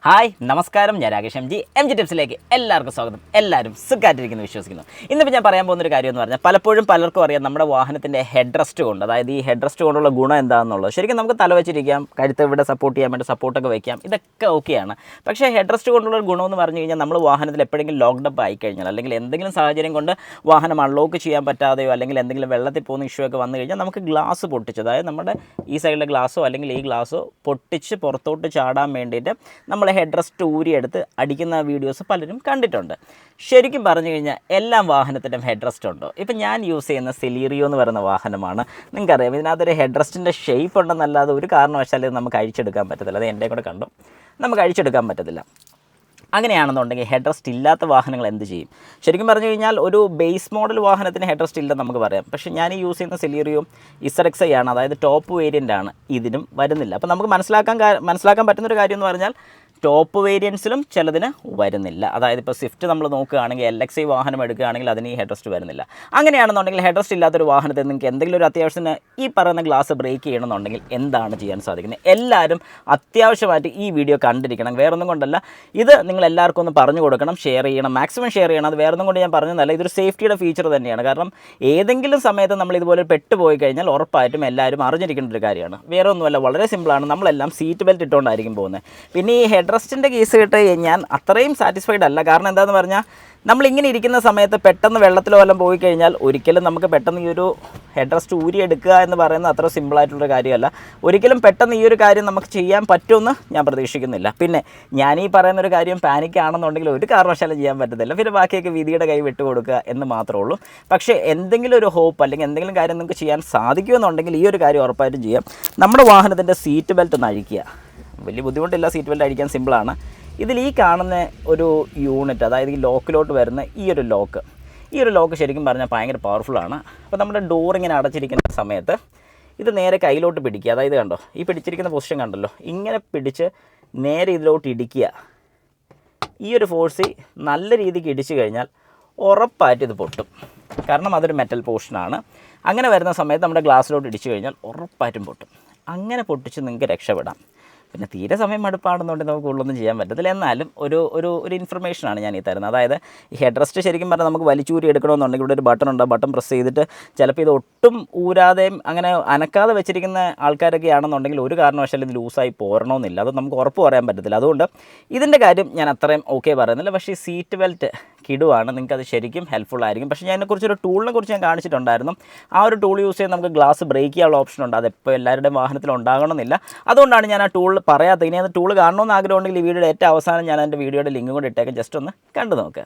Hi നമസ്കാരം, ഞാൻ Rakesh M G ടിപ്സിലേക്ക് എല്ലാവർക്കും സ്വാഗതം. എല്ലാവരും സുഖമായിട്ടിരിക്കുന്നു വിശ്വസിക്കുന്നു. ഇന്നിപ്പോൾ ഞാൻ പറയാൻ പോകുന്നൊരു കാര്യം എന്ന് പറഞ്ഞാൽ, പലപ്പോഴും പലർക്കും അറിയാം നമ്മുടെ വാഹനത്തിൻ്റെ ഹെഡ് റെസ്റ്റ് കൊണ്ട്, അതായത് ഈ ഹെഡ് റെസ്റ്റ് കൊണ്ടുള്ള ഗുണം എന്താണെന്നുള്ളത്. ശരിക്കും നമുക്ക് തല വെച്ചിരിക്കാം, കഴുത്ത് ഇവിടെ സപ്പോർട്ട് ചെയ്യാൻ വേണ്ടി സപ്പോർട്ടൊക്കെ വയ്ക്കാം, ഇതൊക്കെ ഓക്കെയാണ്. പക്ഷേ ഹെഡ് റെസ്റ്റ് കൊണ്ടുള്ള ഗുണമെന്ന് പറഞ്ഞു കഴിഞ്ഞാൽ, നമ്മൾ വാഹനത്തിൽ എപ്പോഴെങ്കിലും ലോക്ക്ഡപ്പ് ആയിക്കഴിഞ്ഞാൽ, അല്ലെങ്കിൽ എന്തെങ്കിലും സാഹചര്യം കൊണ്ട് വാഹനം അൺലോക്ക് ചെയ്യാൻ പറ്റാതെയോ, അല്ലെങ്കിൽ എന്തെങ്കിലും വെള്ളത്തിൽ പോകുന്ന ഇഷ്യൂ ഒക്കെ വന്നു കഴിഞ്ഞാൽ, നമുക്ക് ഗ്ലാസ് പൊട്ടിച്ച്, അതായത് നമ്മുടെ ഈ സൈഡിലെ ഗ്ലാസ്സോ അല്ലെങ്കിൽ ഈ ഗ്ലാസ്സോ പൊട്ടിച്ച് പുറത്തോട്ട് ചാടാൻ വേണ്ടിയിട്ട് നമ്മൾ ഹെഡ് റെസ്റ്റ് ഊരിയെടുത്ത് അടിക്കുന്ന വീഡിയോസ് പലരും കണ്ടിട്ടുണ്ട്. ശരിക്കും പറഞ്ഞു കഴിഞ്ഞാൽ എല്ലാ വാഹനത്തിൻ്റെയും ഹെഡ് റെസ്റ്റ് ഉണ്ടോ? ഇപ്പം ഞാൻ യൂസ് ചെയ്യുന്ന സെലീറിയോ എന്ന് പറയുന്ന വാഹനമാണ്. നിങ്ങൾക്കറിയാം, ഇതിനകത്തൊരു ഹെഡ് റെസ്റ്റിൻ്റെ ഷേപ്പ് ഉണ്ടെന്നല്ലാതെ ഒരു കാരണവശാലും നമുക്ക് അഴിച്ചെടുക്കാൻ പറ്റത്തില്ല. അത് എൻ്റെ കൂടെ കണ്ടു, നമുക്ക് അഴിച്ചെടുക്കാൻ പറ്റത്തില്ല. അങ്ങനെയാണെന്നുണ്ടെങ്കിൽ ഹെഡ് റെസ്റ്റ് ഇല്ലാത്ത വാഹനങ്ങൾ എന്ത് ചെയ്യും? ശരിക്കും പറഞ്ഞു കഴിഞ്ഞാൽ ഒരു ബേസ് മോഡൽ വാഹനത്തിന് ഹെഡ് റെസ്റ്റ് ഇല്ലെന്ന് നമുക്ക് പറയാം. പക്ഷേ ഞാൻ ഈ യൂസ് ചെയ്യുന്ന സെലീറിയോ ZXi ആണ്, അതായത് ടോപ്പ് വേരിയൻ്റ് ആണ്. ഇതിനും വരുന്നില്ല. അപ്പോൾ നമുക്ക് മനസ്സിലാക്കാൻ പറ്റുന്നൊരു കാര്യം എന്ന് പറഞ്ഞാൽ, ടോപ്പ് വേരിയൻസിലും ചിലതിന് വരുന്നില്ല. അതായത് ഇപ്പോൾ സ്വിഫ്റ്റ് നമ്മൾ നോക്കുകയാണെങ്കിൽ, LXi വാഹനം എടുക്കുകയാണെങ്കിൽ അതിന് ഈ ഹെഡ് റെസ്റ്റ് വരുന്നില്ല. അങ്ങനെയാണെന്നുണ്ടെങ്കിൽ ഹെഡ് റെസ്റ്റ് ഇല്ലാത്തൊരു വാഹനത്തിൽ നിങ്ങൾക്ക് എന്തെങ്കിലും ഒരു അത്യാവശ്യത്തിന് ഈ പറയുന്ന ഗ്ലാസ് ബ്രേക്ക് ചെയ്യണമെന്നുണ്ടെങ്കിൽ എന്താണ് ചെയ്യാൻ സാധിക്കുന്നത്? എല്ലാവരും അത്യാവശ്യമായിട്ട് ഈ വീഡിയോ കണ്ടിരിക്കണം. വേറൊന്നും കൊണ്ടല്ല, ഇത് നിങ്ങൾ എല്ലാവർക്കും ഒന്ന് പറഞ്ഞു കൊടുക്കണം, ഷെയർ ചെയ്യണം, മാക്സിമം ഷെയർ ചെയ്യണം. അത് വേറൊന്നും കൊണ്ട് ഞാൻ പറഞ്ഞതല്ല, ഇതൊരു സേഫ്റ്റിയുടെ ഫീച്ചർ തന്നെയാണ്. കാരണം ഏതെങ്കിലും സമയത്ത് നമ്മൾ ഇതുപോലെ പെട്ടുപോയി കഴിഞ്ഞാൽ ഉറപ്പായിട്ടും എല്ലാവരും അറിഞ്ഞിരിക്കേണ്ട ഒരു കാര്യമാണ്. വേറെ ഒന്നുമല്ല, വളരെ സിമ്പിളാണ്. നമ്മളെല്ലാം സീറ്റ് ബെൽറ്റ് ഇട്ടുകൊണ്ടായിരിക്കും പോകുന്നത്. പിന്നെ ഈ ഹെഡ് റെസ്റ്റിൻ്റെ കേസ് കേട്ട് ഞാൻ അത്രയും സാറ്റിസ്ഫൈഡ് അല്ല. കാരണം എന്താണെന്ന് പറഞ്ഞാൽ, നമ്മളിങ്ങനെ ഇരിക്കുന്ന സമയത്ത് പെട്ടെന്ന് വെള്ളത്തിലോ വല്ലതും പോയി കഴിഞ്ഞാൽ ഒരിക്കലും നമുക്ക് പെട്ടെന്ന് ഈ ഒരു ഹെഡ് റെസ്റ്റ് ഊരിയെടുക്കുക എന്ന് പറയുന്നത് അത്ര സിമ്പിളായിട്ടുള്ളൊരു കാര്യമല്ല. ഒരിക്കലും പെട്ടെന്ന് ഈ ഒരു കാര്യം നമുക്ക് ചെയ്യാൻ പറ്റുമെന്ന് ഞാൻ പ്രതീക്ഷിക്കുന്നില്ല. പിന്നെ ഞാൻ ഈ പറയുന്നൊരു കാര്യം പാനിക് ആണെന്നുണ്ടെങ്കിൽ ഒരു കാരണവശാലും ചെയ്യാൻ പറ്റത്തില്ല. പിന്നെ ബാക്കിയൊക്കെ വിധിയുടെ കൈ വിട്ടുകൊടുക്കുക എന്ന് മാത്രമേ ഉള്ളൂ. പക്ഷേ എന്തെങ്കിലും ഒരു ഹോപ്പ് അല്ലെങ്കിൽ എന്തെങ്കിലും കാര്യം നിങ്ങൾക്ക് ചെയ്യാൻ സാധിക്കുമെന്നുണ്ടെങ്കിൽ ഈ ഒരു കാര്യം ഉറപ്പായിട്ടും ചെയ്യാം. നമ്മുടെ വാഹനത്തിൻ്റെ സീറ്റ് ബെൽറ്റ് ഒന്ന് അഴിക്കുക. വലിയ ബുദ്ധിമുട്ടില്ല, സീറ്റ് ബെൽറ്റ് അഴിക്കാൻ സിമ്പിളാണ്. ഇതിൽ ഈ കാണുന്ന ഒരു യൂണിറ്റ്, അതായത് ഈ ലോക്കിലോട്ട് വരുന്ന ഈ ഒരു ലോക്ക് ശരിക്കും പറഞ്ഞാൽ ഭയങ്കര പവർഫുള്ളാണ്. അപ്പോൾ നമ്മുടെ ഡോർ ഇങ്ങനെ അടച്ചിരിക്കുന്ന സമയത്ത് ഇത് നേരെ കയ്യിലോട്ട് പിടിക്കുക. അതായത് കണ്ടോ, ഈ പിടിച്ചിരിക്കുന്ന പൊസിഷൻ കണ്ടല്ലോ, ഇങ്ങനെ പിടിച്ച് നേരെ ഇതിലോട്ട് ഇടിക്കുക. ഈ ഒരു ഫോഴ്സിൽ നല്ല രീതിക്ക് ഇടിച്ചു കഴിഞ്ഞാൽ ഉറപ്പായിട്ട് ഇത് പൊട്ടും. കാരണം അതൊരു മെറ്റൽ പോർഷനാണ്. അങ്ങനെ വരുന്ന സമയത്ത് നമ്മുടെ ഗ്ലാസ്സിലോട്ട് ഇടിച്ചു കഴിഞ്ഞാൽ ഉറപ്പായിട്ടും പൊട്ടും. അങ്ങനെ പൊട്ടിച്ച് നിങ്ങൾക്ക് രക്ഷപ്പെടാം. പിന്നെ തീരെ സമയം മടുപ്പാണെന്നുണ്ടെങ്കിൽ നമുക്ക് കൂടുതലൊന്നും ചെയ്യാൻ പറ്റത്തില്ല. എന്നാലും ഒരു ഇൻഫർമേഷനാണ് ഞാൻ ഈ തരുന്നത്. അതായത് ഈ ഹെഡ് റെസ്റ്റ് ശരിക്കും പറഞ്ഞാൽ നമുക്ക് വലിച്ചൂരി എടുക്കണമെന്നുണ്ടെങ്കിൽ ഇവിടെ ഒരു ബട്ടൺ ഉണ്ട്. ബട്ടൺ പ്രസ് ചെയ്തിട്ട് ചിലപ്പോൾ ഇത് ഒട്ടും ഊരാതെയും അങ്ങനെ അനക്കാതെ വെച്ചിരിക്കുന്ന ആൾക്കാരൊക്കെ ആണെന്നുണ്ടെങ്കിൽ ഒരു കാരണവശാലും ഇത് ലൂസായി പോരണമെന്നില്ല. അത് നമുക്ക് ഉറപ്പ് പറയാൻ പറ്റത്തില്ല. അതുകൊണ്ട് ഇതിൻ്റെ കാര്യം ഞാൻ അത്രയും ഓക്കെ പറയുന്നില്ല. പക്ഷേ ഈ സീറ്റ് ബെൽറ്റ് കിടുവാണ്, നിങ്ങൾക്കത് ശരിക്കും ഹെൽപ്ഫുൾ ആയിരിക്കും. പക്ഷേ ഞാൻ ഇതിനെക്കുറിച്ചൊരു ടൂളിനെ കുറിച്ച് ഞാൻ കാണിച്ചിട്ടുണ്ടായിരുന്നു. ആ ഒരു ടൂൾ യൂസ് ചെയ്ത് നമുക്ക് ഗ്ലാസ് ബ്രേക്ക് ചെയ്യാനുള്ള ഓപ്ഷൻ ഉണ്ട്. അതെപ്പോൾ എല്ലാവരുടെയും വാഹനത്തിൽ ഉണ്ടാകണമെന്നില്ല. അതുകൊണ്ടാണ് ഞാൻ ആ ടൂൾ പറയാത്തത്. ഇനി അത് ടൂൾ കാണണമെന്ന് ആഗ്രഹമുണ്ടെങ്കിൽ ഈ വീഡിയോയുടെ ഏറ്റവും അവസാനം ഞാൻ എൻ്റെ വീഡിയോയുടെ ലിങ്ക് കൊണ്ട് ഇട്ടേക്കാം, ജസ്റ്റ് ഒന്ന് കണ്ടു നോക്കുക.